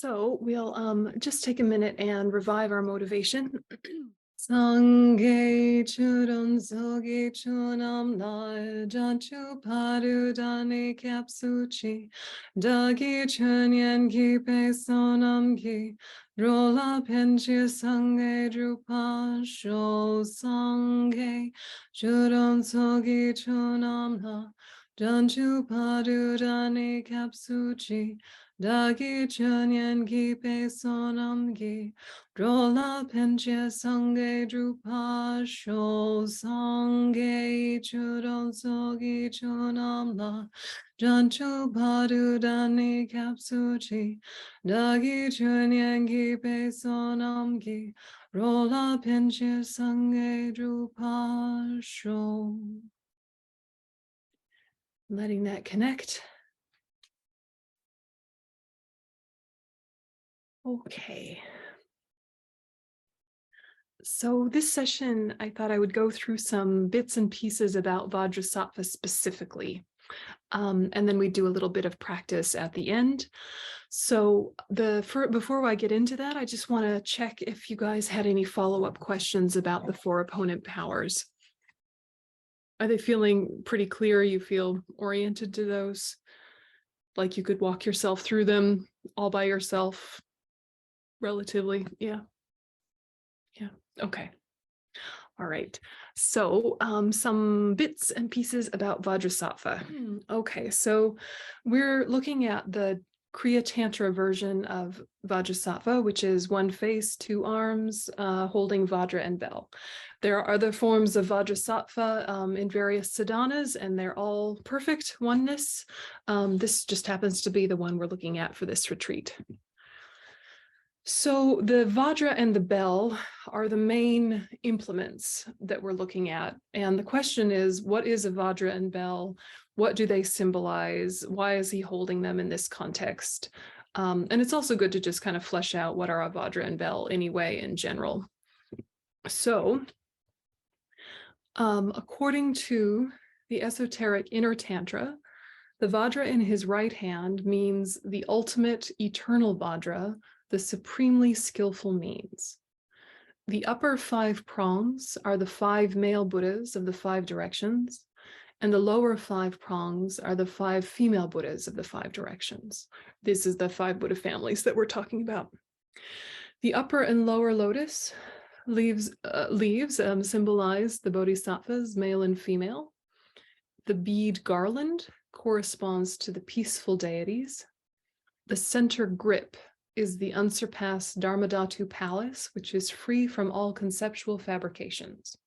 So we'll just take a minute and revive our motivation. Sangye chudon soge chunam la janchu padu dani kapsuchi dagi chunyan ki pe sonam ki rola penchi sangye drupa sho sangye chudon soge chunam la janchu padu dani kapsuchi dagi chunyan ki pe sonam ki Drola penche sange drupa sho sange chudon sogi chunam la janchu padu dani kapsuchi dagi chunyangi pe sonam ki rola penche sange drupa sho. Letting that connect. Okay. So this session, I thought I would go through some bits and pieces about Vajrasattva specifically, and then we do a little bit of practice at the end. So before I get into that, I just want to check if you guys had any follow-up questions about the 4 opponent powers. Are they feeling pretty clear? You feel oriented to those? Like you could walk yourself through them all by yourself, relatively? Yeah. Yeah. Okay. All right. So some bits and pieces about Vajrasattva. Okay. So we're looking at the Kriya Tantra version of Vajrasattva, which is 1 face, 2 arms, holding Vajra and bell. There are other forms of Vajrasattva in various sadhanas, and they're all perfect oneness. This just happens to be the one we're looking at for this retreat. So the Vajra and the bell are the main implements that we're looking at. And the question is, what is a Vajra and bell? What do they symbolize? Why is he holding them in this context? And it's also good to just kind of flesh out what are a Vajra and bell anyway in general. So according to the esoteric inner Tantra, the Vajra in his right hand means the ultimate eternal Vajra, the supremely skillful means. The upper 5 prongs are the 5 male Buddhas of the 5 directions, and the lower 5 prongs are the 5 female Buddhas of the 5 directions. This is the 5 Buddha families that we're talking about. The upper and lower lotus leaves symbolize the bodhisattvas, male and female. The bead garland corresponds to the peaceful deities. The center grip is the unsurpassed Dharmadhatu palace, which is free from all conceptual fabrications.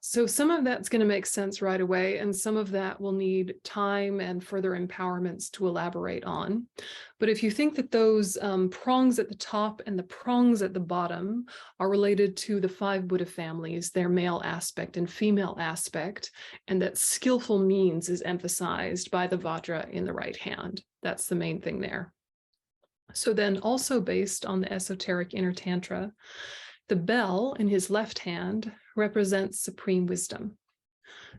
So some of that's going to make sense right away, and some of that will need time and further empowerments to elaborate on. But if you think that those prongs at the top and the prongs at the bottom are related to the 5 Buddha families, their male aspect and female aspect, and that skillful means is emphasized by the Vajra in the right hand, that's the main thing there. So then also based on the esoteric inner Tantra, the bell in his left hand represents supreme wisdom.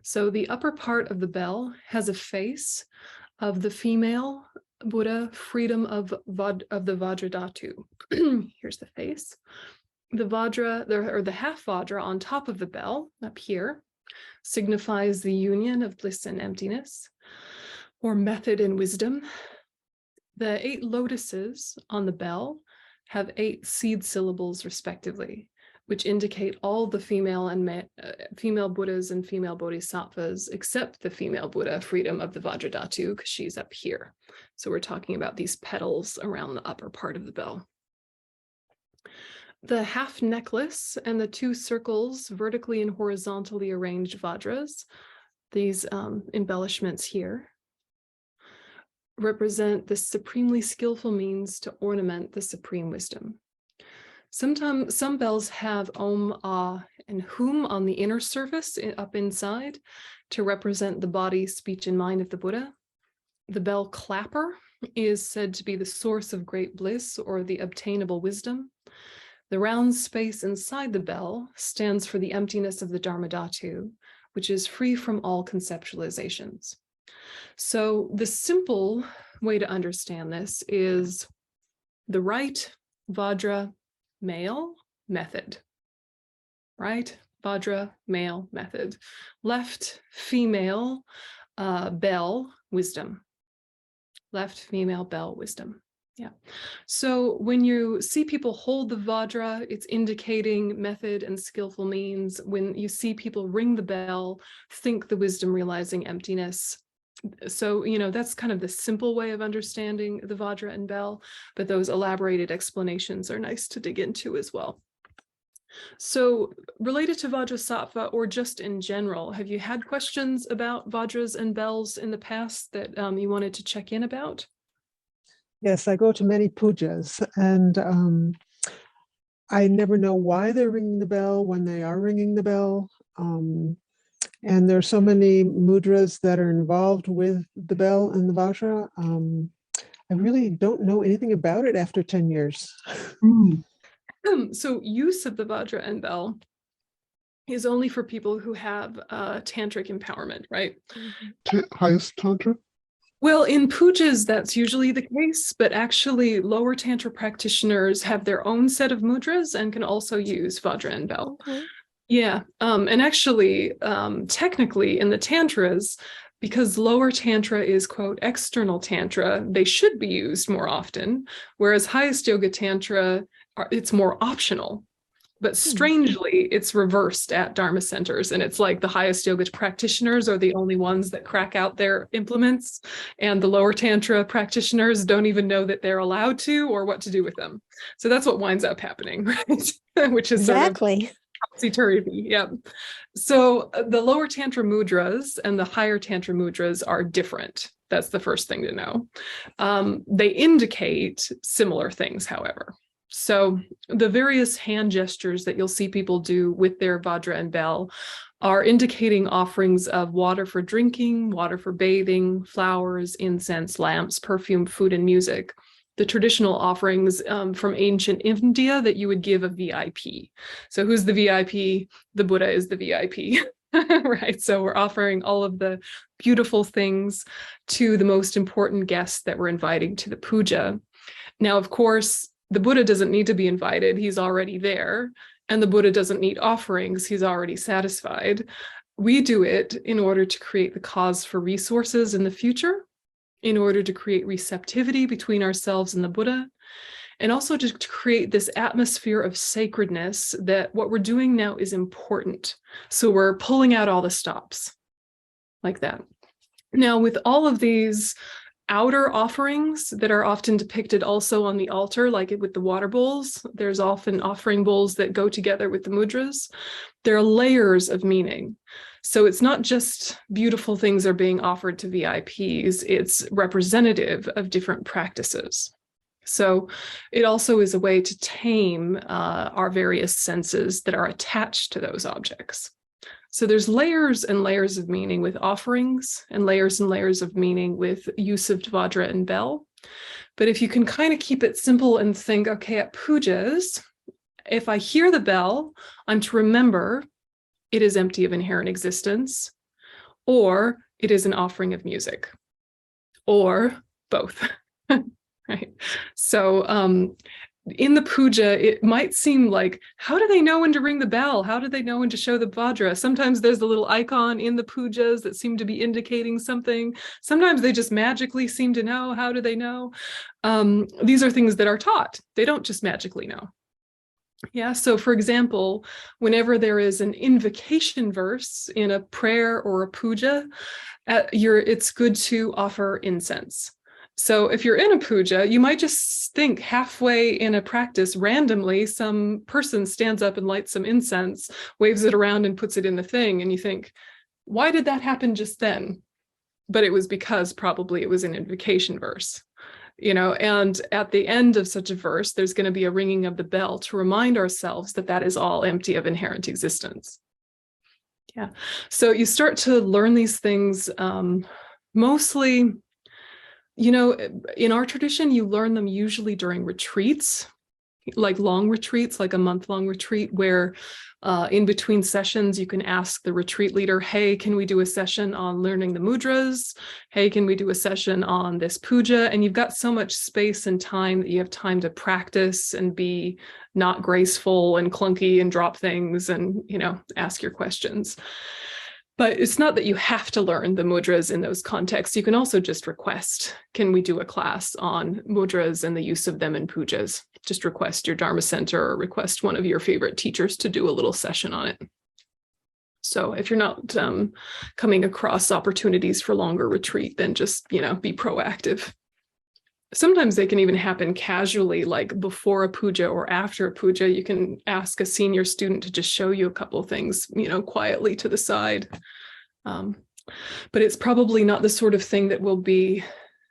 So the upper part of the bell has a face of the female Buddha, freedom of the Vajradhatu. Here's the face. The Vajra, or the half Vajra on top of the bell, up here, signifies the union of bliss and emptiness, or method and wisdom. The 8 lotuses on the bell have 8 seed syllables respectively, which indicate all the female Buddhas and female bodhisattvas, except the female Buddha, freedom of the Vajradhatu, because she's up here. So we're talking about these petals around the upper part of the bell. The half necklace and the 2 circles, vertically and horizontally arranged Vajras, these embellishments here, represent the supremely skillful means to ornament the supreme wisdom. Sometimes some bells have Om, Ah, and Hum on the inner surface up inside to represent the body, speech, and mind of the Buddha. The bell clapper is said to be the source of great bliss or the obtainable wisdom. The round space inside the bell stands for the emptiness of the Dharmadhatu, which is free from all conceptualizations. So the simple way to understand this is the right Vajra male method, right Vajra male method, left female bell wisdom, left female bell wisdom. Yeah. So when you see people hold the Vajra, it's indicating method and skillful means. When you see people ring the bell, think the wisdom realizing emptiness. So, you know, that's kind of the simple way of understanding the Vajra and bell, but those elaborated explanations are nice to dig into as well. So related to Vajrasattva or just in general, have you had questions about Vajras and bells in the past that you wanted to check in about? Yes, I go to many pujas, and I never know why they're ringing the bell when they are ringing the bell. And there are so many mudras that are involved with the bell and the Vajra. I really don't know anything about it after 10 years. So use of the Vajra and bell is only for people who have tantric empowerment, right? Highest tantra? Well, in pujas, that's usually the case, but actually lower tantra practitioners have their own set of mudras and can also use Vajra and bell. Okay. Yeah, and actually, technically in the tantras, because lower tantra is, quote, external tantra, they should be used more often, whereas highest yoga tantra, it's more optional. But strangely, it's reversed at Dharma centers. And it's like the highest yoga practitioners are the only ones that crack out their implements. And the lower tantra practitioners don't even know that they're allowed to or what to do with them. So that's what winds up happening, right? Which is Exactly. sort of topsy-turvy. Yeah. So the lower tantra mudras and the higher tantra mudras are different. That's the first thing to know. They indicate similar things, however. So the various hand gestures that you'll see people do with their Vajra and bell are indicating offerings of water for drinking, water for bathing, flowers, incense, lamps, perfume, food, and music. The traditional offerings from ancient India that you would give a VIP. So who's the VIP? The Buddha is the VIP, right? So we're offering all of the beautiful things to the most important guests that we're inviting to the puja. Now, of course, the Buddha doesn't need to be invited. He's already there. And the Buddha doesn't need offerings. He's already satisfied. We do it in order to create the cause for resources in the future, in order to create receptivity between ourselves and the Buddha, and also to create this atmosphere of sacredness that what we're doing now is important. So we're pulling out all the stops like that. Now, with all of these outer offerings that are often depicted also on the altar, like with the water bowls, there's often offering bowls that go together with the mudras. There are layers of meaning. So it's not just beautiful things are being offered to VIPs, it's representative of different practices. So it also is a way to tame our various senses that are attached to those objects. So there's layers and layers of meaning with offerings and layers of meaning with use of Vajra and bell. But if you can kind of keep it simple and think, okay, at pujas, if I hear the bell, I'm to remember it is empty of inherent existence, or it is an offering of music, or both, right? So in the puja, it might seem like, how do they know when to ring the bell? How do they know when to show the Vajra? Sometimes there's a little icon in the pujas that seem to be indicating something. Sometimes they just magically seem to know. How do they know? These are things that are taught. They don't just magically know. Yeah, so for example, whenever there is an invocation verse in a prayer or a puja, it's good to offer incense. So if you're in a puja, you might just think halfway in a practice, randomly, some person stands up and lights some incense, waves it around and puts it in the thing. And you think, why did that happen just then? But it was because probably it was an invocation verse. You know, and at the end of such a verse, there's going to be a ringing of the bell to remind ourselves that that is all empty of inherent existence. Yeah. So you start to learn these things mostly, you know, in our tradition, you learn them usually during retreats. like long retreats, like a month-long retreat where in between sessions, you can ask the retreat leader, hey, can we do a session on learning the mudras? Hey, can we do a session on this puja? And you've got so much space and time that you have time to practice and be not graceful and clunky and drop things and, you know, ask your questions. But it's not that you have to learn the mudras in those contexts. You can also just request, can we do a class on mudras and the use of them in pujas? Just request your Dharma center or request one of your favorite teachers to do a little session on it. So if you're not coming across opportunities for longer retreat, then just, you know, be proactive. Sometimes they can even happen casually, like before a puja or after a puja. You can ask a senior student to just show you a couple of things, you know, quietly to the side. But it's probably not the sort of thing that will be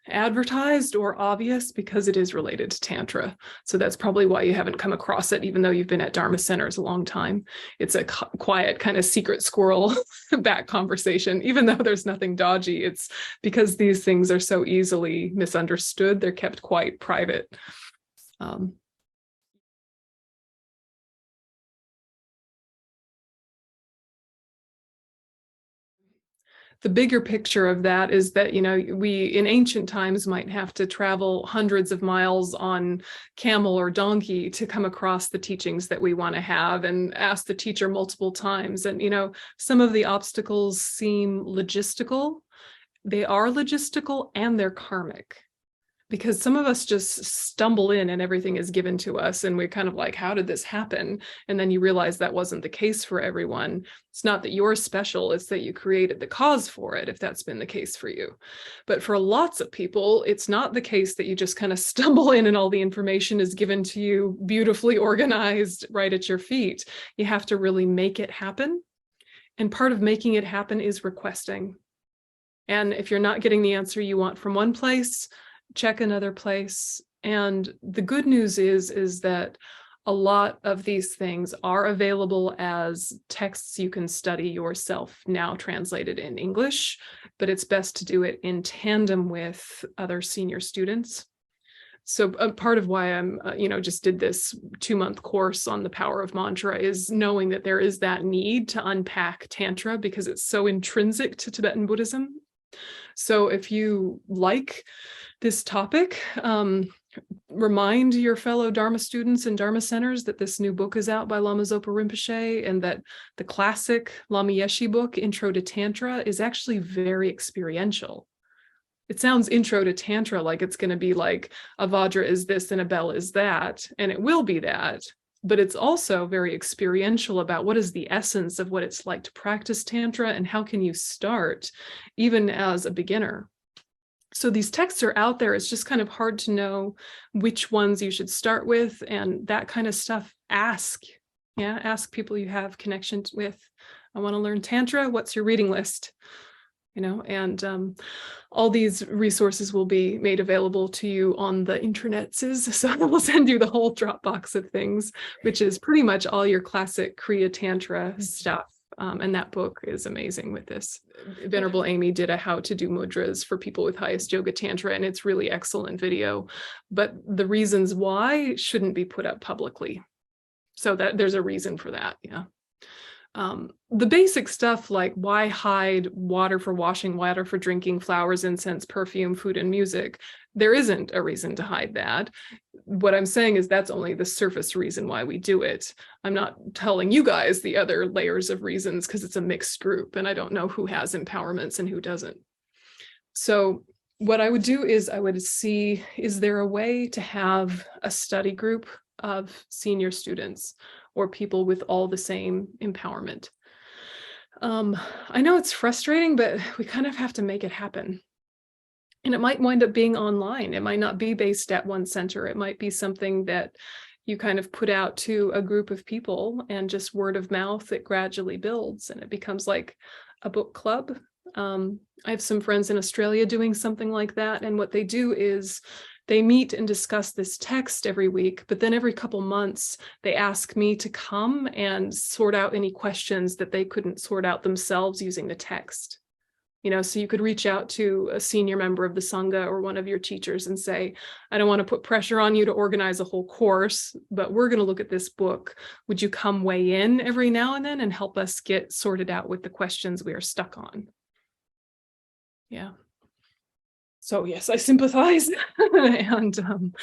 advertised or obvious because it is related to Tantra. So that's probably why you haven't come across it, even though you've been at Dharma centers a long time. It's a quiet kind of secret squirrel back conversation, even though there's nothing dodgy. It's because these things are so easily misunderstood. They're kept quite private. The bigger picture of that is that, you know, we in ancient times might have to travel hundreds of miles on camel or donkey to come across the teachings that we want to have and ask the teacher multiple times. And, you know, some of the obstacles seem logistical. They are logistical and they're karmic. Because some of us just stumble in and everything is given to us and we're kind of like, how did this happen? And then you realize that wasn't the case for everyone. It's not that you're special, it's that you created the cause for it, if that's been the case for you. But for lots of people, it's not the case that you just kind of stumble in and all the information is given to you beautifully organized right at your feet. You have to really make it happen. And part of making it happen is requesting. And if you're not getting the answer you want from one place, check another place. And the good news is that a lot of these things are available as texts you can study yourself, now translated in English, but it's best to do it in tandem with other senior students. So a part of why I'm, just did this 2-month course on the power of mantra is knowing that there is that need to unpack Tantra because it's so intrinsic to Tibetan Buddhism. So if you like this topic, remind your fellow Dharma students and Dharma centers that this new book is out by Lama Zopa Rinpoche and that the classic Lama Yeshe book, Intro to Tantra, is actually very experiential. It sounds intro to Tantra like it's going to be like a Vajra is this and a bell is that, and it will be that. But it's also very experiential about what is the essence of what it's like to practice Tantra and how can you start even as a beginner. So these texts are out there. It's just kind of hard to know which ones you should start with and that kind of stuff. Ask people you have connections with. I want to learn Tantra. What's your reading list? And all these resources will be made available to you on the intranets. So we'll send you the whole Dropbox of things, which is pretty much all your classic Kriya Tantra stuff. And that book is amazing with this. Venerable Amy did a how to do mudras for people with highest yoga tantra, and it's really excellent video. But the reasons why shouldn't be put up publicly. So that there's a reason for that, yeah. The basic stuff like why hide water for washing, water for drinking, flowers, incense, perfume, food, and music, there isn't a reason to hide that. What I'm saying is that's only the surface reason why we do it. I'm not telling you guys the other layers of reasons because it's a mixed group and I don't know who has empowerments and who doesn't. So what I would do is I would see, is there a way to have a study group of senior students or people with all the same empowerment? I know it's frustrating, but we kind of have to make it happen. And it might wind up being online. It might not be based at one center. It might be something that you kind of put out to a group of people and just word of mouth, it gradually builds and it becomes like a book club. I have some friends in Australia doing something like that. And what they do is they meet and discuss this text every week, but then every couple months, they ask me to come and sort out any questions that they couldn't sort out themselves using the text. So you could reach out to a senior member of the Sangha or one of your teachers and say, I don't want to put pressure on you to organize a whole course, but we're going to look at this book. Would you come weigh in every now and then and help us get sorted out with the questions we are stuck on? Yeah. So yes, I sympathize and,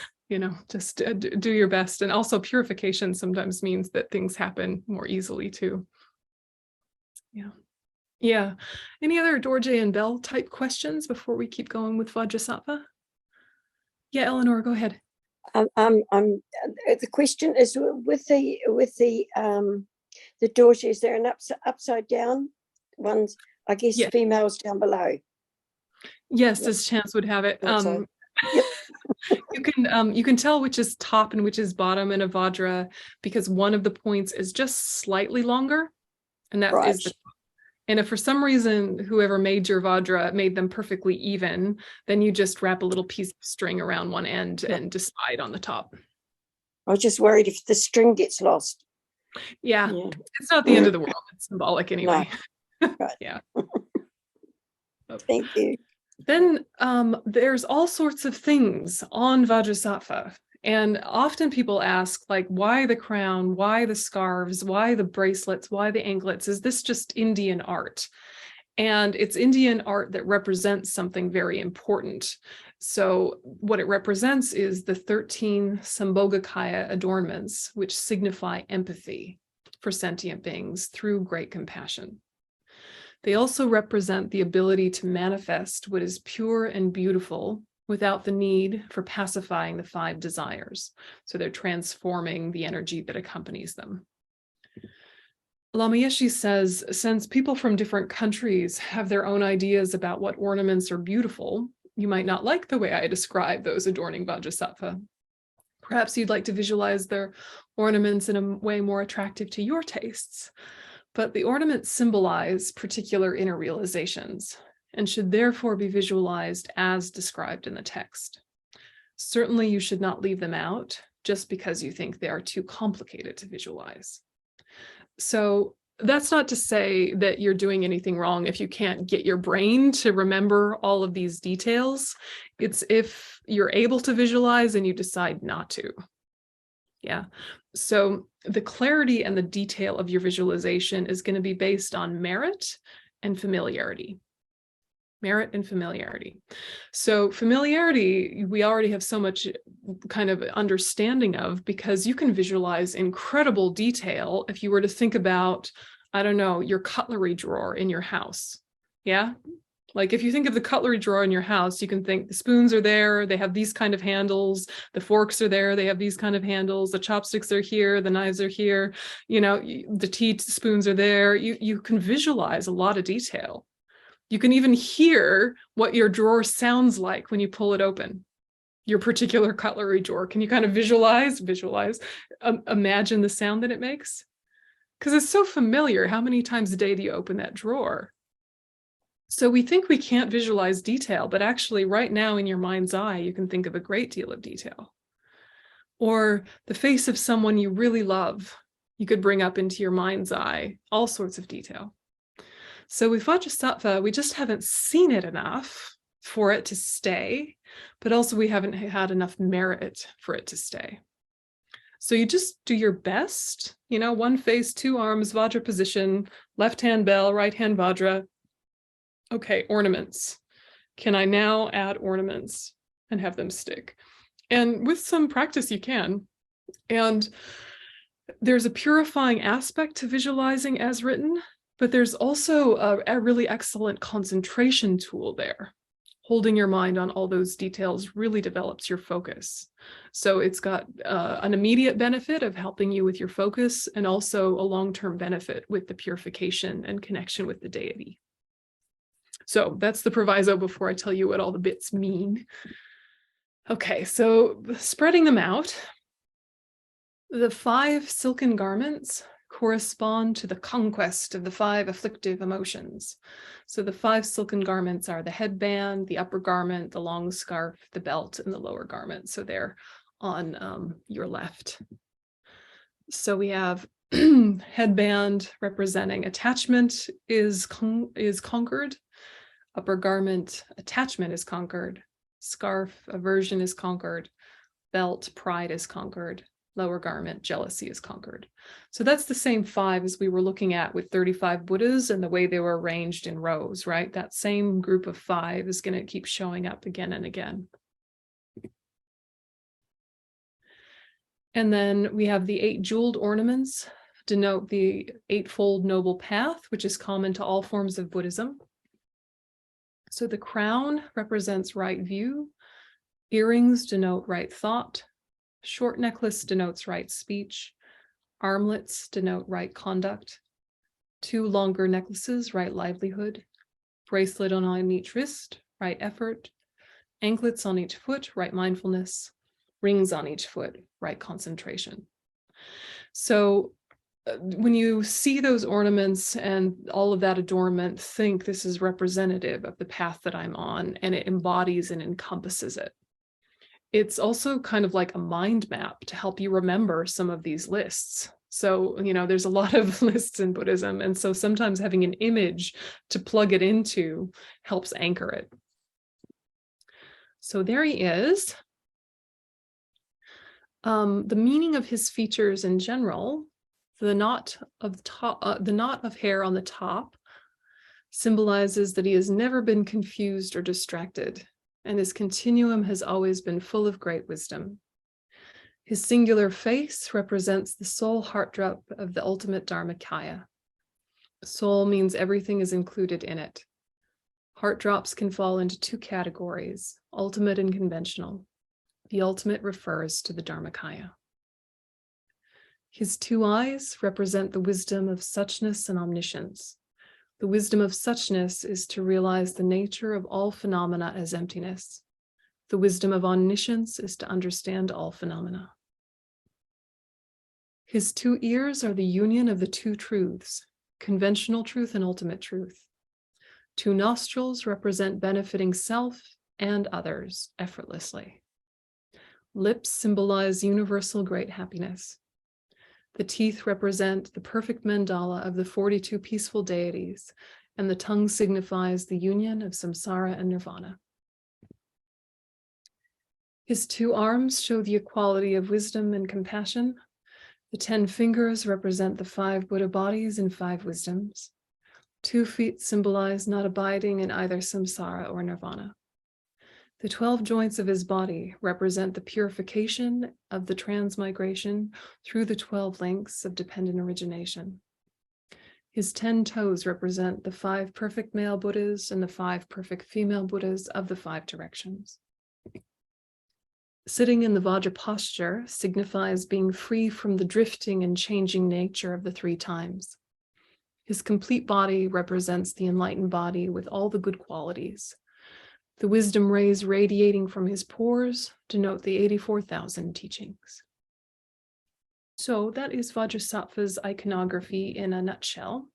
just do your best. And also purification sometimes means that things happen more easily too. Yeah. Yeah. Any other Dorje and Bell type questions before we keep going with Vajrasattva? Yeah, Eleanor, go ahead. The question is with the Dorje, is there an upside down ones? I guess Yeah. females down below. Yes, Yep. as chance would have it. Yep. You can tell which is top and which is bottom in a Vajra because one of the points is just slightly longer, and that is the top. And if for some reason whoever made your Vajra made them perfectly even, then you just wrap a little piece of string around one end and decide on the top. I was just worried if the string gets lost. Yeah. It's not the end of the world. It's symbolic anyway. No. Right. Yeah. Thank you. Then there's all sorts of things on Vajrasattva. And often people ask, like, why the crown? Why the scarves? Why the bracelets? Why the anklets? Is this just Indian art? And it's Indian art that represents something very important. So what it represents is the 13 Sambhogakaya adornments, which signify empathy for sentient beings through great compassion. They also represent the ability to manifest what is pure and beautiful without the need for pacifying the 5 desires. So they're transforming the energy that accompanies them. Lama Yeshe says, since people from different countries have their own ideas about what ornaments are beautiful, you might not like the way I describe those adorning Vajrasattva. Perhaps you'd like to visualize their ornaments in a way more attractive to your tastes. But the ornaments symbolize particular inner realizations and should therefore be visualized as described in the text. Certainly, you should not leave them out just because you think they are too complicated to visualize. So that's not to say that you're doing anything wrong if you can't get your brain to remember all of these details. It's if you're able to visualize and you decide not to. Yeah. So the clarity and the detail of your visualization is going to be based on merit and familiarity. Merit and familiarity. So familiarity, we already have so much kind of understanding of because you can visualize incredible detail if you were to think about, I don't know, your cutlery drawer in your house. Yeah. Like if you think of the cutlery drawer in your house, you can think the spoons are there, they have these kind of handles, the forks are there, they have these kind of handles, the chopsticks are here, the knives are here, the teaspoons are there. You can visualize a lot of detail. You can even hear what your drawer sounds like when you pull it open, your particular cutlery drawer. Can you kind of visualize, imagine the sound that it makes? Because it's so familiar. How many times a day do you open that drawer? So we think we can't visualize detail, but actually right now in your mind's eye, you can think of a great deal of detail. Or the face of someone you really love, you could bring up into your mind's eye, all sorts of detail. So with Vajrasattva, we just haven't seen it enough for it to stay, but also we haven't had enough merit for it to stay. So you just do your best, one face, 2 arms, Vajra position, left hand bell, right hand Vajra. Okay, ornaments. Can I now add ornaments and have them stick? And with some practice, you can. And there's a purifying aspect to visualizing as written, but there's also a really excellent concentration tool there. Holding your mind on all those details really develops your focus. So it's got an immediate benefit of helping you with your focus and also a long-term benefit with the purification and connection with the deity. So that's the proviso before I tell you what all the bits mean. Okay, so spreading them out, the 5 silken garments correspond to the conquest of the 5 afflictive emotions. So the 5 silken garments are the headband, the upper garment, the long scarf, the belt, and the lower garment. So they're on your left. So we have headband representing attachment is conquered. Upper garment, attachment is conquered. Scarf, aversion is conquered. Belt, pride is conquered. Lower garment, jealousy is conquered. So that's the same 5 as we were looking at with 35 Buddhas and the way they were arranged in rows, right? That same group of 5 is going to keep showing up again and again. And then we have the 8 jeweled ornaments, denote the 8-fold noble path, which is common to all forms of Buddhism. So the crown represents right view. Earrings denote right thought. Short necklace denotes right speech. Armlets denote right conduct. 2 longer necklaces, right livelihood. Bracelet on each wrist, right effort. Anklets on each foot, right mindfulness. Rings on each foot, right concentration. So when you see those ornaments and all of that adornment, think this is representative of the path that I'm on, and it embodies and encompasses it. It's also kind of like a mind map to help you remember some of these lists. So, you know, there's a lot of lists in Buddhism, and so sometimes having an image to plug it into helps anchor it. So there he is. The meaning of his features in general, the knot of hair on the top symbolizes that he has never been confused or distracted, and his continuum has always been full of great wisdom. His singular face represents the soul heart drop of the ultimate Dharmakaya. Soul means everything is included in it. Heart drops can fall into 2 categories, ultimate and conventional. The ultimate refers to the Dharmakaya. His 2 eyes represent the wisdom of suchness and omniscience. The wisdom of suchness is to realize the nature of all phenomena as emptiness. The wisdom of omniscience is to understand all phenomena. His 2 ears are the union of the 2 truths, conventional truth and ultimate truth. 2 nostrils represent benefiting self and others effortlessly. Lips symbolize universal great happiness. The teeth represent the perfect mandala of the 42 peaceful deities, and the tongue signifies the union of samsara and nirvana. His 2 arms show the equality of wisdom and compassion. The 10 fingers represent the 5 Buddha bodies and 5 wisdoms. 2 feet symbolize not abiding in either samsara or nirvana. The 12 joints of his body represent the purification of the transmigration through the 12 links of dependent origination. His 10 toes represent the 5 perfect male Buddhas and the 5 perfect female Buddhas of the 5 directions. Sitting in the Vajra posture signifies being free from the drifting and changing nature of the 3 times. His complete body represents the enlightened body with all the good qualities. The wisdom rays radiating from his pores denote the 84,000 teachings. So that is Vajrasattva's iconography in a nutshell.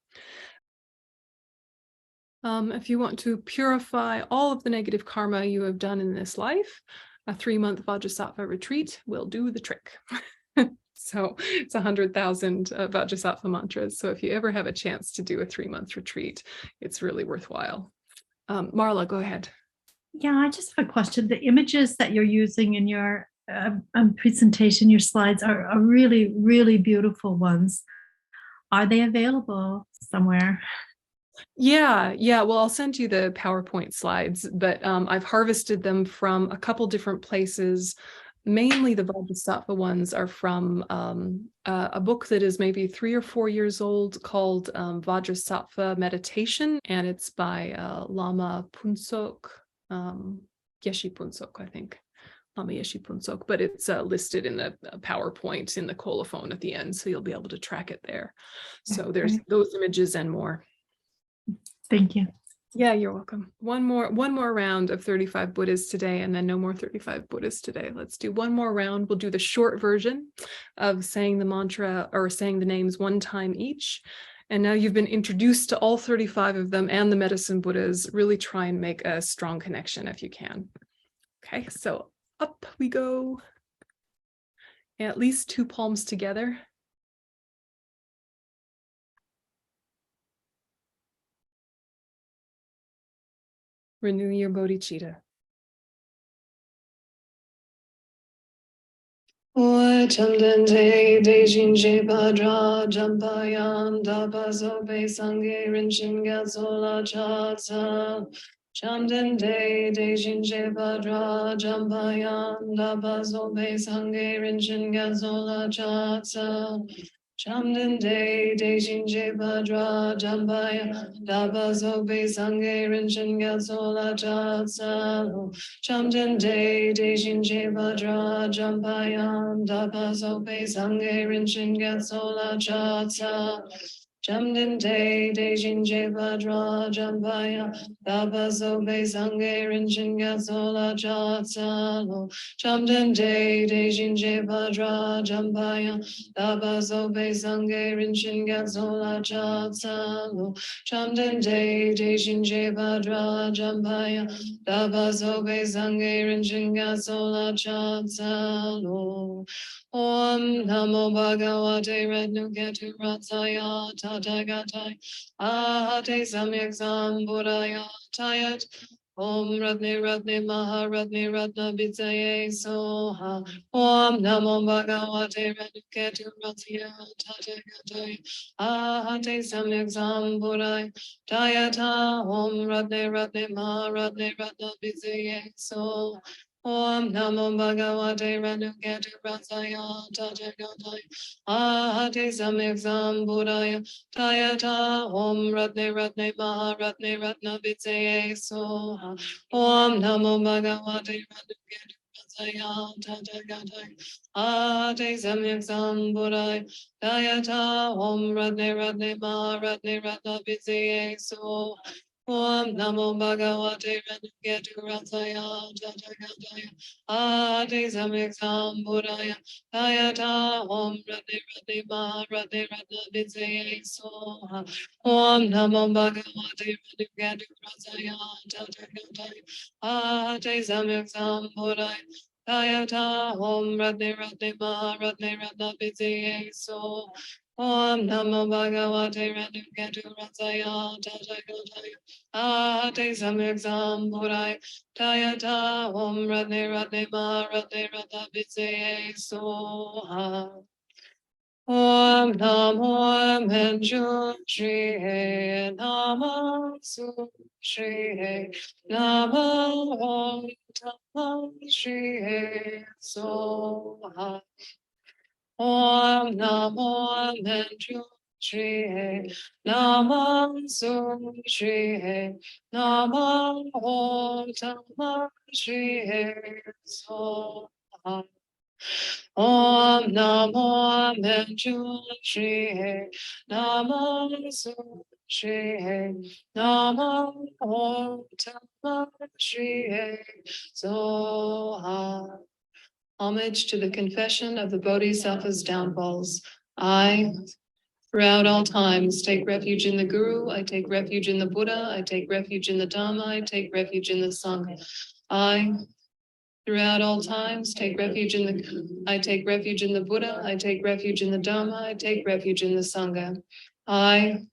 If you want to purify all of the negative karma you have done in this life, a 3-month Vajrasattva retreat will do the trick. So it's 100,000 Vajrasattva mantras. So if you ever have a chance to do a 3-month retreat, it's really worthwhile. Marla, go ahead. Yeah, I just have a question. The images that you're using in your presentation, your slides are really, really beautiful ones. Are they available somewhere? Yeah. Well, I'll send you the PowerPoint slides, but I've harvested them from a couple different places. Mainly the Vajrasattva ones are from a book that is maybe 3 or 4 years old called Vajrasattva Meditation, and it's by Lama Punsok. Geshe Punsok, I think, Lama Geshe Punsok, but it's listed in the PowerPoint in the colophon at the end, so you'll be able to track it there. So there's those images and more. Thank you. Yeah, you're welcome. One more round of 35 Buddhas today, and then no more 35 Buddhas today. Let's do one more round. We'll do the short version of saying the mantra or saying the names 1 time each. And now you've been introduced to all 35 of them and the medicine Buddhas. Really try and make a strong connection if you can. Okay, so up we go. At least 2 palms together. Renew your bodhicitta. Oi chamdente dejin je padra jampayan dabazo be sange rinshin gazola chatsa. Chamdente dejin je padra jampayan dabazo be sange rinshin gazola chatsa. Chamdente dejin je padra jampayan dabazo be sange rinshin gazola chatsa. Chamden day, Dejin Jebadra, Jampayan, Dabazo Be Sange, Rinshin Gatsola Chatsa. Chamden day, Dejin Jebadra, Jampayan, Dabazo Be Sange, Rinshin Gatsola Chatsa. Chamden day, Dejin Jebadra, Jampayan, Dabazo Be Sange, Rinshin Gatsola Chatsa. Chamden day, Dejin Jebadra, Jampayan, Dabazo be zange rinjinga sola chatsalo. Om namo bhagavate rednuketu ratsaya tatagatai. Ahate samyak sambuddhaya tayat. Om Ratne Ratne Maha Ratne Ratna Bitsaye Soha. Om Namo Bhagavate Rednuketu Ratsaya Tatagatai. Ahate samyak sambuddhaya Tayata Om Ratne Ratne Ma Ratne Ratna Bitsaye So Om Namo Bhagavate Renuketu Ratsaya Tatagatai. Ahate Samyak Sambuddhaya Tayata Om Ratne Ratne Ma Ratne Ratna Bitsaye So Om Namo Bhagavate Renuketu Ratsaya Tatagatai. Ahate Samyak Sambuddhaya Tayata Om Ratne Ratne Ma Ratne Ratna Bitsaye So Om Namo Bhagavate Renuketu Ratsaya Tatagatai. Ade Samyak Sambuddhaya Tayata Om Ratne Ratne Ma Ratne Ratna Bitsaye Soha. Om Namo Bhagavate Renuketu Ratsaya Tatagatai. Ade Samyak Sambuddhaya Tayata Om Ratne Ratne Ma Ratne Ratna Bitsaye Soha. Om Namo Bhagavate Renuketu Ratsaya Tatagatai. Ate Samyak Sambuddhaya Tayata Om Ratne Ratne Ma Ratne Ratna Bitsaye Soha. Om Namo Manjushri Namo Sushri Namo Om Tamo Shri Soha. Om Namo Manjushri Namo Sushri Namo Om Tamo Shri Soha. Om Namo Manjushri Namo Sushri Namo Om Tamo Shri Soha. Homage to the confession of the Bodhisattva's downfalls. I, throughout all times, take refuge in the Guru, I take refuge in the Buddha, I take refuge in the Dhamma, I take refuge in the Sangha. I, throughout all times, take refuge in the I take refuge in the Buddha, I take refuge in the Dhamma, I take refuge in the Sangha. I,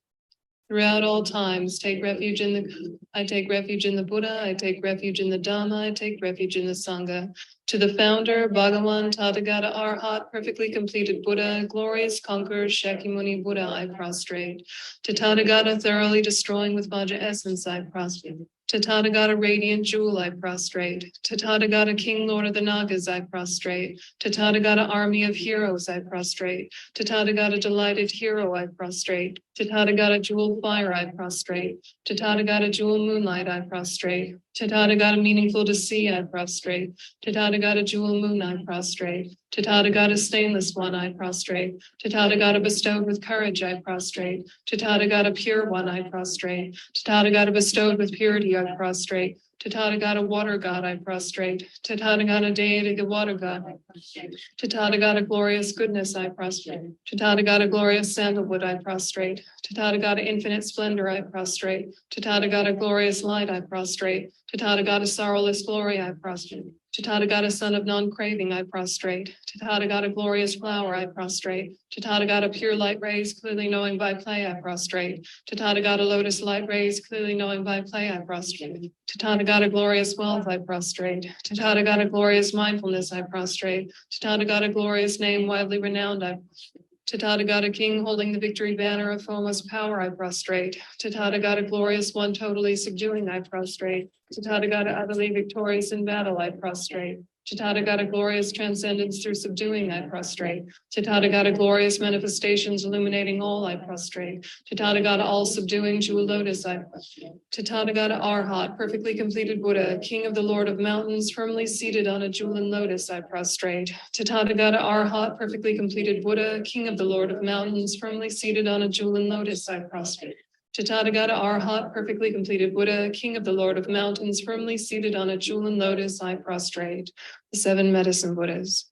throughout all times, take refuge in the I take refuge in the Buddha, I take refuge in the Dhamma, I take refuge in the Sangha. To the founder, Bhagavan Tathagata Arhat, perfectly completed Buddha, glorious conqueror, Shakyamuni Buddha, I prostrate. To Tathagata, thoroughly destroying with Vajra essence, I prostrate. To Tathagata, radiant jewel, I prostrate. To Tathagata, king, lord of the Nagas, I prostrate. To Tathagata, army of heroes, I prostrate. To Tathagata, delighted hero, I prostrate. To Tathagata, jewel fire, I prostrate. To Tathagata, jewel moonlight, I prostrate. To Tathagata, meaningful to see, I prostrate. To Tathagata, jewel moon, I prostrate. To Tathagata, stainless one, I prostrate. To Tathagata, bestowed with courage, I prostrate. To Tathagata, pure one, I prostrate. To Tathagata, bestowed with purity, I prostrate. To Tathagata water god, I prostrate. To Tathagata deity, the water god, I prostrate. To Tathagata glorious goodness, I prostrate. To Tathagata glorious sandalwood, I prostrate. To Tathagata infinite splendor, I prostrate. To Tathagata glorious light, I prostrate. To Tathagata sorrowless glory, I prostrate. To Tathagata son of non-craving, I prostrate. To Tathagata glorious flower, I prostrate. To Tathagata pure light rays, clearly knowing by play, I prostrate. To Tathagata lotus light rays, clearly knowing by play, I prostrate. To Tathagata glorious wealth, I prostrate. To Tathagata glorious mindfulness, I prostrate. To Tathagata glorious name, widely renowned, I prostrate. To Tathagata king holding the victory banner of foremost power, I prostrate. To Tathagata glorious one totally subduing, I prostrate. To Tathagata utterly victorious in battle, I prostrate. To Tathagata glorious transcendence through subduing, I prostrate. To Tathagata glorious manifestations illuminating all, I prostrate. To Tathagata all subduing jewel lotus, I prostrate. To Tathagata Arhat, perfectly completed Buddha, king of the Lord of mountains, firmly seated on a jewel and lotus, I prostrate. To Tathagata Arhat, perfectly completed Buddha, king of the Lord of mountains, firmly seated on a jewel and lotus, I prostrate. To Tathagata Arhat, perfectly completed Buddha, king of the Lord of mountains, firmly seated on a jewel and lotus, I prostrate. The seven medicine Buddhas.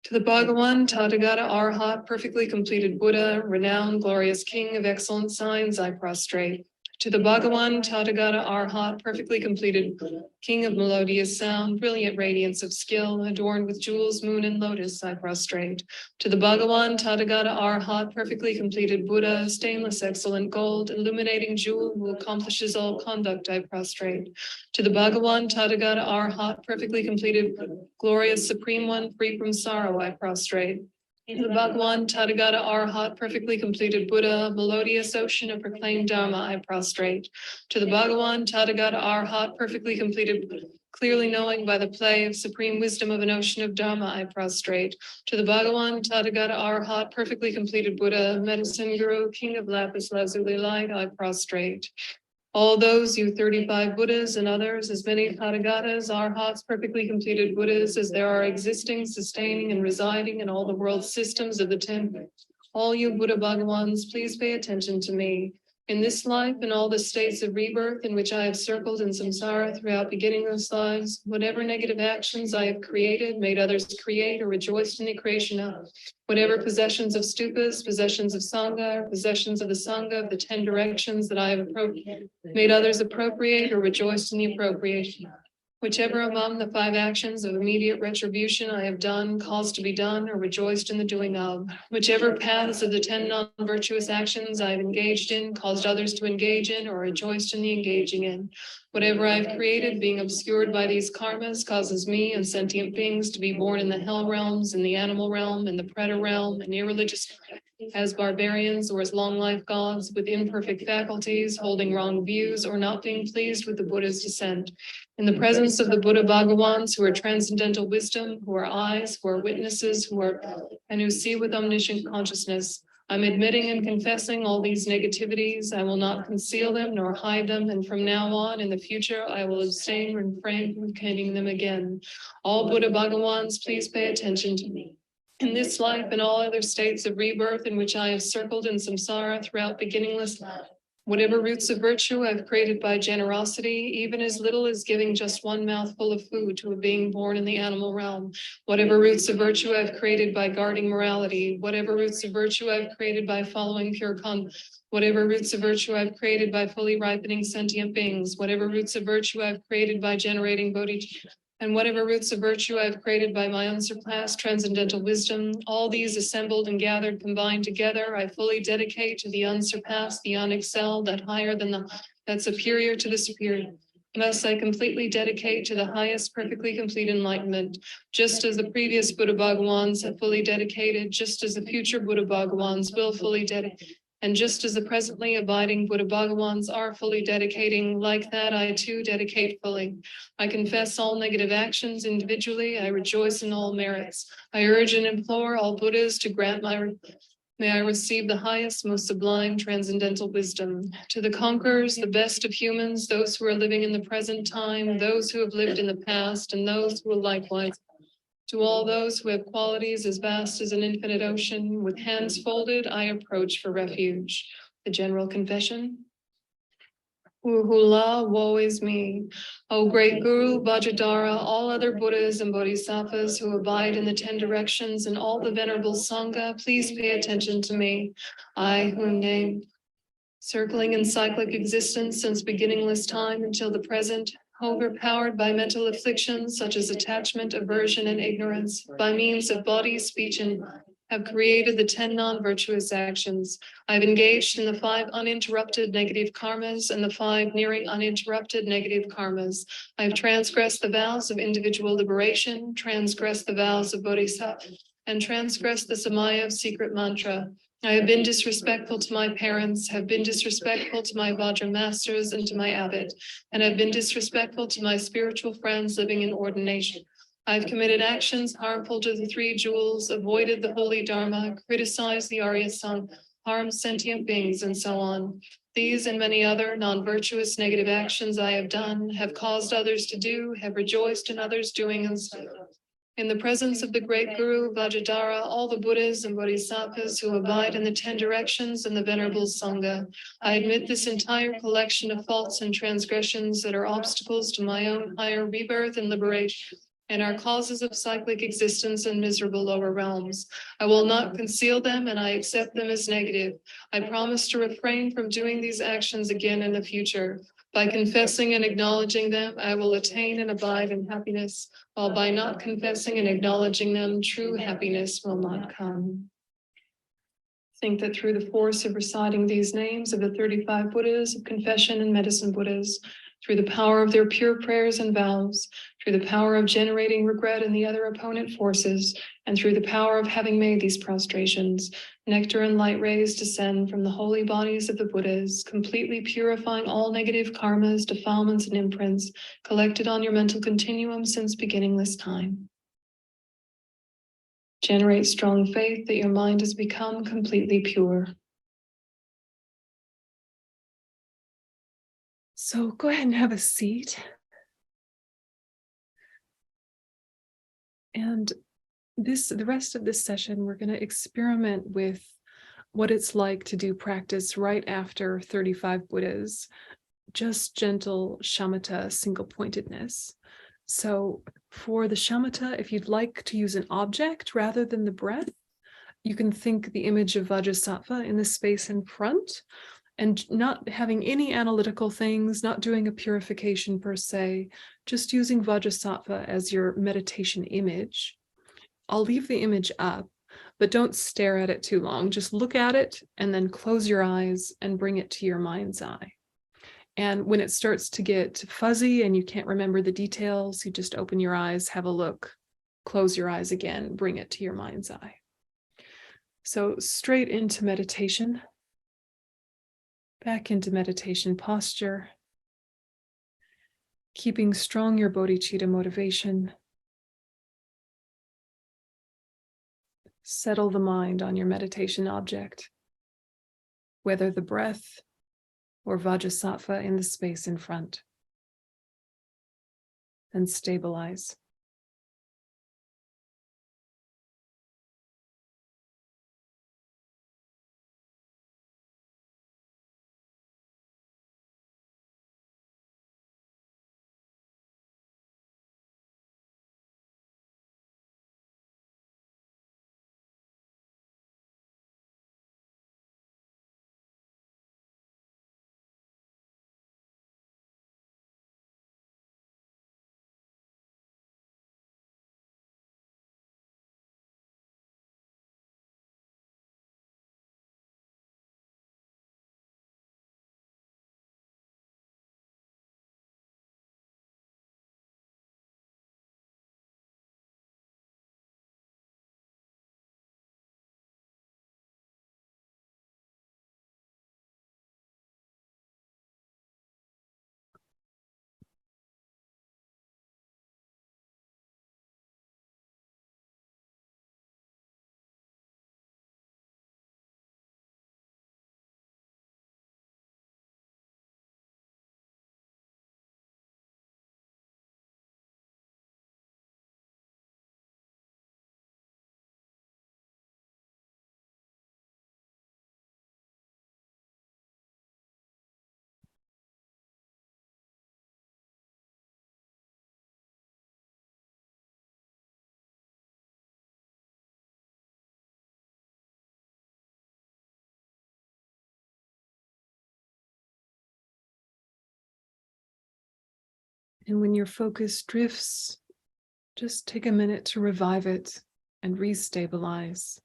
To the Bhagawan, Tathagata Arhat, perfectly completed Buddha, renowned, glorious king of excellent signs, I prostrate. To the Bhagawan, Tathagata Arhat, perfectly completed Buddha, king of melodious sound, brilliant radiance of skill, adorned with jewels, moon, and lotus, I prostrate. To the Bhagawan, Tathagata Arhat, perfectly completed Buddha, stainless excellent gold, illuminating jewel, who accomplishes all conduct, I prostrate. To the Bhagawan, Tathagata Arhat, perfectly completed Buddha, glorious supreme one, free from sorrow, I prostrate. To the Bhagawan, Tathagata Arhat, perfectly completed Buddha, melodious ocean of proclaimed Dharma, I prostrate. To the Bhagawan, Tathagata Arhat, perfectly completed Buddha, clearly knowing by the play of supreme wisdom of an ocean of Dharma, I prostrate. To the Bhagawan, Tathagata Arhat, perfectly completed Buddha, medicine guru, king of lapis lazuli light, I prostrate. All those, you 35 Buddhas and others, as many Tathagatas, Arhats, perfectly completed Buddhas, as there are existing, sustaining, and residing in all the world systems of the 10. All you Buddha Bhagawans, please pay attention to me. In this life and all the states of rebirth in which I have circled in samsara throughout beginningless lives, whatever negative actions I have created, made others create, or rejoiced in the creation of, whatever possessions of stupas, possessions of sangha, or possessions of the sangha of the 10 directions that I have made others appropriate, or rejoiced in the appropriation. Whichever among the 5 actions of immediate retribution I have done, caused to be done, or rejoiced in the doing of, whichever paths of the 10 non-virtuous actions I have engaged in, caused others to engage in, or rejoiced in the engaging in, whatever I have created, being obscured by these karmas, causes me and sentient beings to be born in the hell realms, in the animal realm, in the predator realm, and irreligious as barbarians or as long life gods with imperfect faculties, holding wrong views, or not being pleased with the Buddha's descent. In the presence of the Buddha Bhagawans, who are transcendental wisdom, who are eyes, who are witnesses, and who see with omniscient consciousness, I'm admitting and confessing all these negativities. I will not conceal them nor hide them, and from now on in the future, I will abstain and refrain from committing them again. All Buddha Bhagawans, please pay attention to me. In this life and all other states of rebirth in which I have circled in samsara throughout beginningless life, whatever roots of virtue I've created by generosity, even as little as giving just one mouthful of food to a being born in the animal realm, whatever roots of virtue I've created by guarding morality, whatever roots of virtue I've created by following pure conduct, whatever roots of virtue I've created by fully ripening sentient beings, whatever roots of virtue I've created by generating bodhicitta, and whatever roots of virtue I've created by my unsurpassed transcendental wisdom, all these assembled and gathered, combined together, I fully dedicate to the unsurpassed, the unexcelled, that higher than that superior to the superior. Thus, I completely dedicate to the highest perfectly complete enlightenment, just as the previous Buddha Bhagawans have fully dedicated, just as the future Buddha Bhagawans will fully dedicate. And just as the presently abiding Buddha Bhagawans are fully dedicating, like that I too dedicate fully. I confess all negative actions individually. I rejoice in all merits. I urge and implore all Buddhas to grant may I receive the highest, most sublime transcendental wisdom. To the conquerors, the best of humans, those who are living in the present time, those who have lived in the past, and those who will likewise. To all those who have qualities as vast as an infinite ocean, with hands folded, I approach for refuge. The general confession. Uhula, woe is me. O great Guru, Vajradhara, all other Buddhas and Bodhisattvas who abide in the 10 directions and all the venerable Sangha, please pay attention to me. I, who am named, circling in cyclic existence since beginningless time until the present, overpowered by mental afflictions such as attachment, aversion, and ignorance, by means of body, speech, and mind, have created the 10 non-virtuous actions. I've engaged in the 5 uninterrupted negative karmas and the 5 nearing uninterrupted negative karmas. I've transgressed the vows of individual liberation, transgressed the vows of bodhisattva, and transgressed the samaya of secret mantra. I have been disrespectful to my parents, have been disrespectful to my Vajra masters and to my abbot, and have been disrespectful to my spiritual friends living in ordination. I've committed actions harmful to the 3 jewels, avoided the holy Dharma, criticized the Arya Sangha, harmed sentient beings, and so on. These and many other non-virtuous negative actions I have done, have caused others to do, have rejoiced in others doing, and so on. In the presence of the great Guru, Vajradhara, all the Buddhas and Bodhisattvas who abide in the 10 directions and the Venerable Sangha, I admit this entire collection of faults and transgressions that are obstacles to my own higher rebirth and liberation, and are causes of cyclic existence in miserable lower realms. I will not conceal them, and I accept them as negative. I promise to refrain from doing these actions again in the future. By confessing and acknowledging them, I will attain and abide in happiness, while by not confessing and acknowledging them, true happiness will not come. Think that through the force of reciting these names of the 35 Buddhas, of confession and medicine Buddhas, through the power of their pure prayers and vows, through the power of generating regret in the other opponent forces, and through the power of having made these prostrations, nectar and light rays descend from the holy bodies of the Buddhas, completely purifying all negative karmas, defilements, and imprints collected on your mental continuum since beginningless time. Generate strong faith that your mind has become completely pure. So go ahead and have a seat. And the rest of this session, we're going to experiment with what it's like to do practice right after 35 Buddhas, just gentle shamatha single pointedness. So for the shamatha, if you'd like to use an object rather than the breath, you can think the image of Vajrasattva in the space in front, and not having any analytical things, not doing a purification per se, just using Vajrasattva as your meditation image. I'll leave the image up, but don't stare at it too long. Just look at it and then close your eyes and bring it to your mind's eye. And when it starts to get fuzzy and you can't remember the details, you just open your eyes, have a look, close your eyes again, bring it to your mind's eye. So straight into meditation. Back into meditation posture, keeping strong your bodhicitta motivation. Settle the mind on your meditation object, whether the breath or Vajrasattva in the space in front, and stabilize. And when your focus drifts, just take a minute to revive it and restabilize.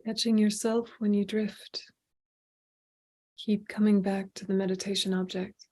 Catching yourself when you drift. Keep coming back to the meditation object.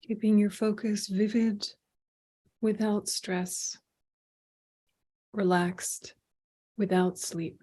Keeping your focus vivid, without stress, relaxed, without sleep.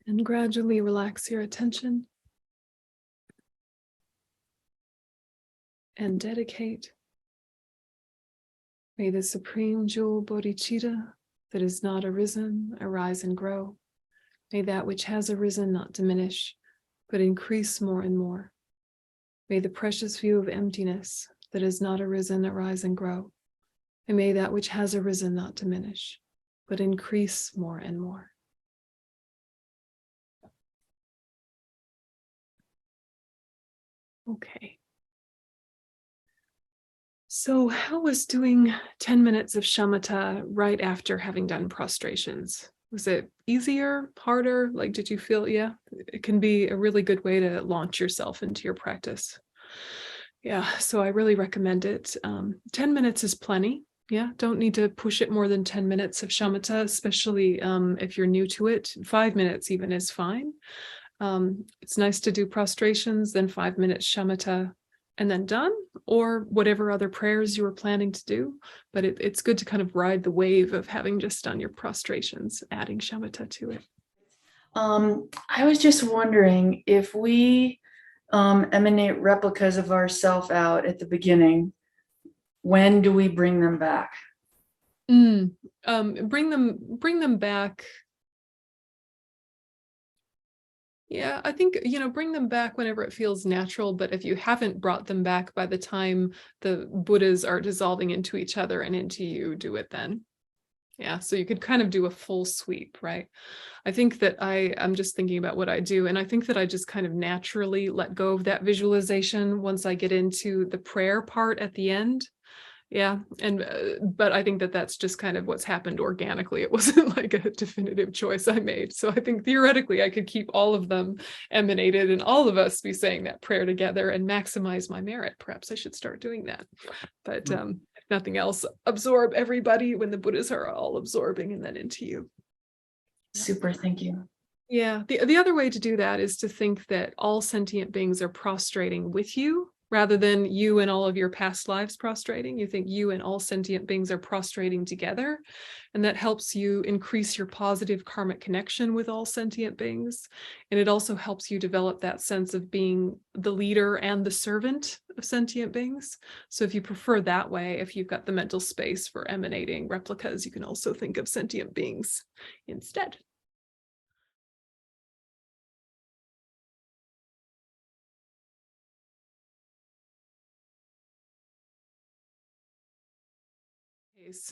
And gradually relax your attention and dedicate. May the supreme jewel bodhicitta that is not arisen arise and grow. May that which has arisen not diminish, but increase more and more. May the precious view of emptiness that is not arisen arise and grow. And may that which has arisen not diminish, but increase more and more. Okay. So how was doing 10 minutes of shamatha right after having done prostrations? Was it easier, harder? Like, did you feel, yeah, it can be a really good way to launch yourself into your practice. Yeah, so I really recommend it. 10 minutes is plenty. Yeah, don't need to push it more than 10 minutes of shamatha, especially if you're new to it. 5 minutes even is fine. It's nice to do prostrations, then 5 minutes shamatha, and then done, or whatever other prayers you were planning to do. But it's good to kind of ride the wave of having just done your prostrations, adding shamatha to it. I was just wondering if we emanate replicas of ourself out at the beginning, when do we bring them back? Bring them back. Yeah, I think, bring them back whenever it feels natural, but if you haven't brought them back by the time the Buddhas are dissolving into each other and into you, do it then. Yeah, so you could kind of do a full sweep, right? I think that I'm just thinking about what I do, and I think that I just kind of naturally let go of that visualization once I get into the prayer part at the end. Yeah, and but I think that that's just kind of what's happened organically. It wasn't like a definitive choice I made. So I think theoretically I could keep all of them emanated and all of us be saying that prayer together and maximize my merit. Perhaps I should start doing that. But if nothing else, absorb everybody when the Buddhas are all absorbing and then into you. Super, thank you. Yeah, the other way to do that is to think that all sentient beings are prostrating with you, rather than you and all of your past lives prostrating. You think you and all sentient beings are prostrating together, and that helps you increase your positive karmic connection with all sentient beings. And it also helps you develop that sense of being the leader and the servant of sentient beings. So if you prefer that way, if you've got the mental space for emanating replicas, you can also think of sentient beings instead.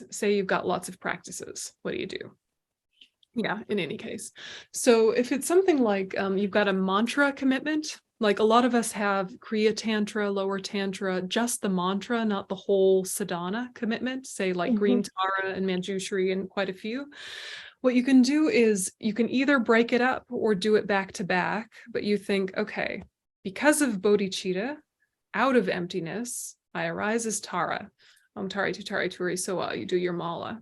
Say you've got lots of practices, what do you do? Yeah, in any case. So if it's something like you've got a mantra commitment, like a lot of us have Kriya Tantra, Lower Tantra, just the mantra, not the whole sadhana commitment, say like Green Tara and Manjushri and quite a few. What you can do is you can either break it up or do it back to back, but you think, okay, because of bodhicitta, out of emptiness, I arise as Tara. Om Tari Tutari Turi Soa, you do your mala,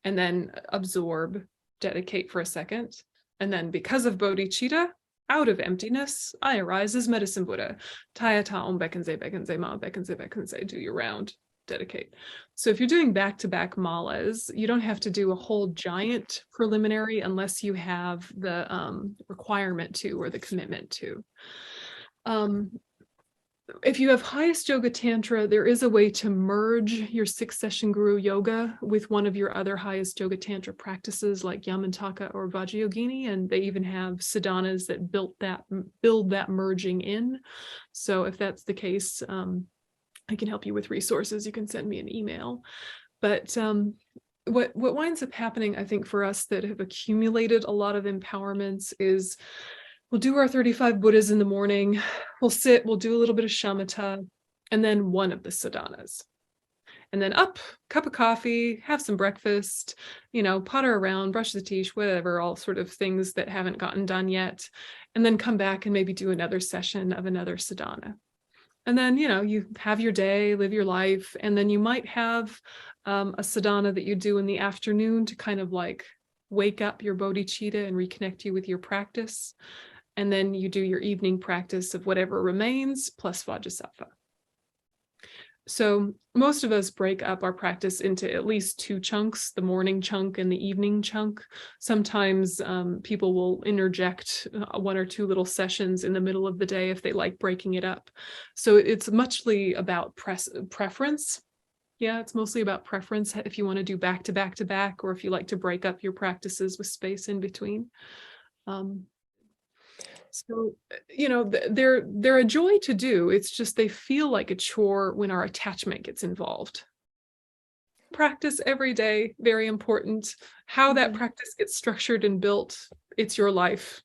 and then absorb dedicate for a second. And then because of bodhicitta, out of emptiness, I arise as medicine Buddha. Tayata om bekenze, bekenze, ma bekenze, bekenze, do your round, dedicate. So if you're doing back-to-back malas, you don't have to do a whole giant preliminary unless you have the requirement to or the commitment to. If you have highest yoga tantra, there is a way to merge your 6-session guru yoga with one of your other highest yoga tantra practices like Yamantaka or Vajrayogini, and they even have sadhanas that build that merging in. So if that's the case, I can help you with resources. You can send me an email. But what winds up happening, I think, for us that have accumulated a lot of empowerments is we'll do our 35 Buddhas in the morning, we'll sit, we'll do a little bit of shamatha, and then one of the sadhanas. And then up, cup of coffee, have some breakfast, potter around, brush the teeth, whatever, all sort of things that haven't gotten done yet. And then come back and maybe do another session of another sadhana. And then, you have your day, live your life, and then you might have a sadhana that you do in the afternoon to kind of like wake up your bodhicitta and reconnect you with your practice. And then you do your evening practice of whatever remains plus Vajrasattva. So most of us break up our practice into at least 2 chunks, the morning chunk and the evening chunk. Sometimes people will interject 1 or 2 little sessions in the middle of the day if they like breaking it up. So it's muchly about preference. Yeah, it's mostly about preference if you want to do back to back to back, or if you like to break up your practices with space in between. So, they're a joy to do. It's just they feel like a chore when our attachment gets involved. Practice every day, very important. How that practice gets structured and built, it's your life,